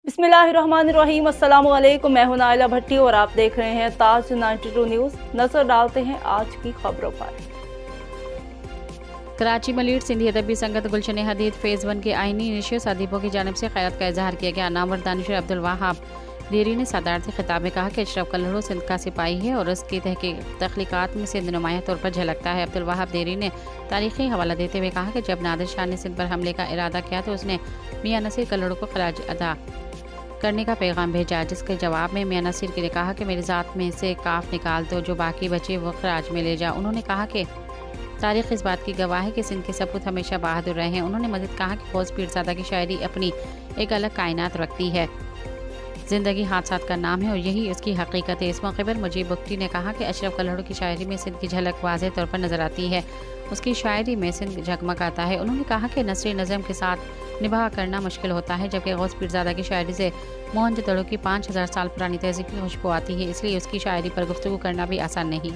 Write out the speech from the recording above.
बिस्मिल्लाहिर्रहमानिर्रहीम। अस्सलाम वालेकुम। मैं हूं नाइला भट्टी और आप देख रहे हैं ताज 92 न्यूज़। नजर डालते हैं आज की खबरों पर। कराची में लीड सिंधी अदबी संगत गुलशन हदीद फेज़ 1 के आइनी निशिस्त अदीबों की जानिब से खैरत का इजहार किया गया। नामवर दानिश अब्दुल वहाब देरी ने सदारती खिताब में कहा कि अशरफ कल्लड़ू सिंध का सिपाही है और उसकी तख्लीकात में सिंध नुमाया तौर पर झलकता है। अब्दुल वहाब देरी ने तारीखी हवाला देते हुए कहा कि जब नादिर शाह ने सिंध पर हमले का इरादा किया तो उसने मियाँ नसीर कल्लड़ू को खराज अदा करने का पैगाम भेजा, जिसके जवाब में मियाँ नसीर ने कहा कि मेरी ज़ात में से काफ निकाल दो, जो बाकी बचे वो खराज में ले जा। उन्होंने कहा कि तारीख इस बात की गवाह है कि सिंध के सपूत हमेशा बहादुर रहे हैं। उन्होंने मज़ीद कहा कि गौस पीरज़ादा की शायरी अपनी एक अलग कायनात रखती है। ज़िंदगी हादसात का नाम है और यही उसकी हकीकत है। इस मौके पर मुजीब बुख्ती ने कहा कि अशरफ कल्लड़ू की शायरी में सिंध की झलक वाज़ेह तौर पर नज़र आती है। उसकी शायरी में सिंध झकमगाता है। उन्होंने कहा कि नस्री नज़म के साथ निभाह करना मुश्किल होता है, जबकि गौस पीरज़ादा की शायरी से मोहनजोदड़ो की 5000 साल पुरानी तहज़ीब की खुशबू आती है, इसलिए उसकी शायरी पर गुफ्तगू करना भी आसान नहीं।